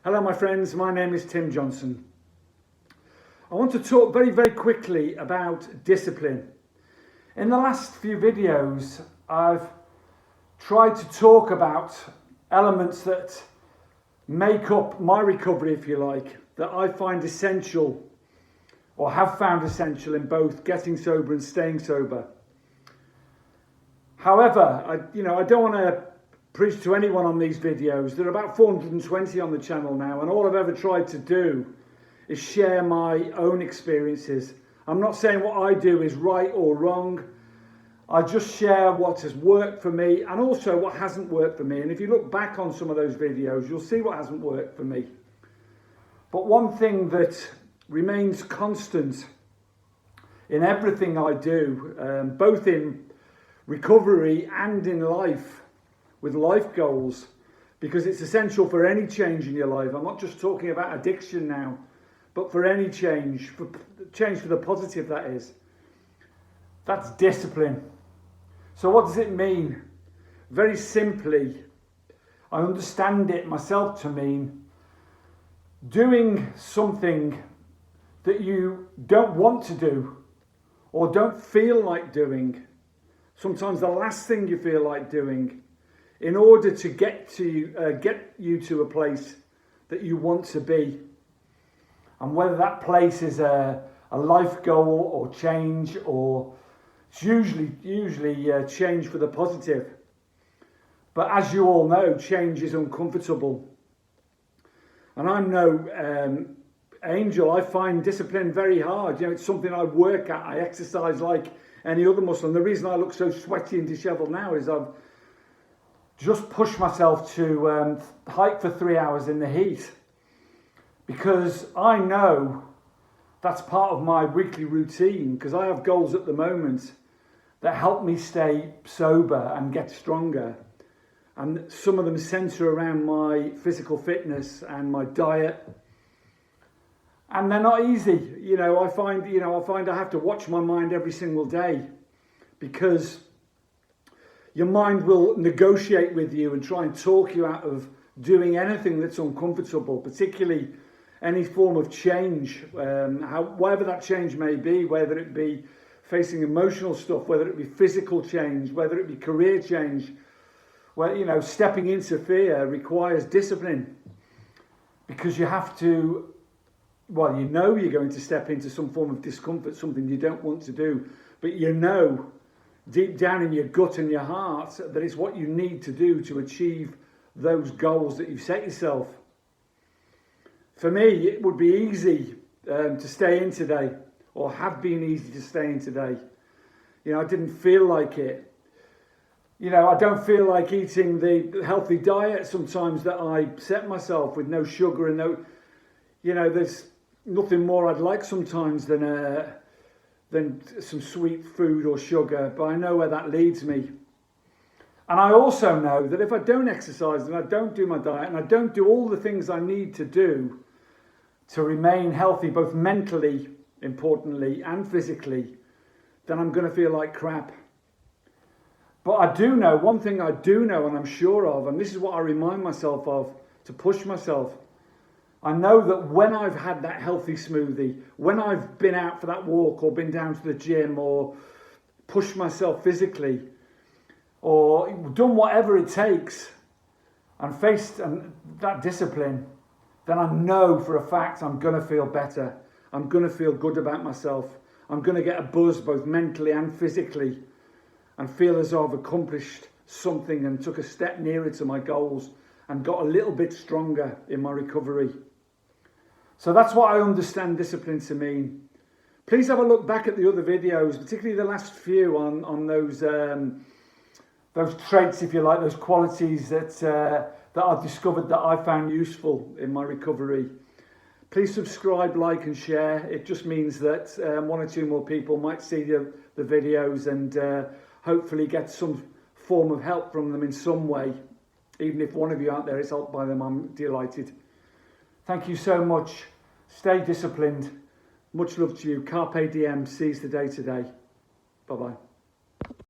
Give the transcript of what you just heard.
Hello my friends, my name is Tim Johnson. I want to talk very quickly about discipline. In the last few videos I've tried to talk about elements that make up my recovery, if you like, that I find essential or have found essential in both getting sober and staying sober. However, I don't want to preach to anyone on these videos. There are about 420 on the channel now, and all I've ever tried to do is share my own experiences. I'm not saying what I do is right or wrong. I just share what has worked for me and also what hasn't worked for me. And if you look back on some of those videos, you'll see what hasn't worked for me. But one thing that remains constant in everything I do, both in recovery and in life, with life goals, because it's essential for any change in your life. I'm not just talking about addiction now, but for any change, for the positive, that is. That's discipline. So what does it mean? Very simply, I understand it myself to mean doing something that you don't want to do or don't feel like doing. Sometimes the last thing you feel like doing, in order to get you to a place that you want to be. And whether that place is a life goal or change, or it's usually change for the positive. But as you all know, change is uncomfortable. And I'm no angel. I find discipline very hard. It's something I work at. I exercise like any other muscle. And the reason I look so sweaty and disheveled now is I've just pushed myself to hike for 3 hours in the heat, because I know that's part of my weekly routine, because I have goals at the moment that help me stay sober and get stronger. And some of them center around my physical fitness and my diet. And they're not easy. I find I have to watch my mind every single day, because your mind will negotiate with you and try and talk you out of doing anything that's uncomfortable, particularly any form of change, whatever that change may be, whether it be facing emotional stuff, whether it be physical change, whether it be career change. Where, stepping into fear requires discipline, because you have to, you're going to step into some form of discomfort, something you don't want to do, but deep down in your gut and your heart that it's what you need to do to achieve those goals that you've set yourself. For me, it would be easy to stay in today, or have been easy to stay in today. I didn't feel like it. I don't feel like eating the healthy diet sometimes that I set myself, with no sugar and no, there's nothing more I'd like sometimes than some sweet food or sugar, but I know where that leads me. And I also know that if I don't exercise and I don't do my diet and I don't do all the things I need to do to remain healthy, both mentally, importantly, and physically, then I'm going to feel like crap. But I do know, one thing I do know and I'm sure of, and this is what I remind myself of to push myself. I know that when I've had that healthy smoothie, when I've been out for that walk or been down to the gym or pushed myself physically or done whatever it takes and faced that discipline, then I know for a fact I'm going to feel better. I'm going to feel good about myself. I'm going to get a buzz both mentally and physically and feel as though I've accomplished something and took a step nearer to my goals and got a little bit stronger in my recovery. So that's what I understand discipline to mean. Please have a look back at the other videos, particularly the last few on those traits, if you like, those qualities that I've discovered that I found useful in my recovery. Please subscribe, like and share. It just means that one or two more people might see the videos and hopefully get some form of help from them in some way. Even if one of you out there is helped by them, I'm delighted. Thank you so much. Stay disciplined. Much love to you. Carpe Diem. Seize the day today. Bye-bye.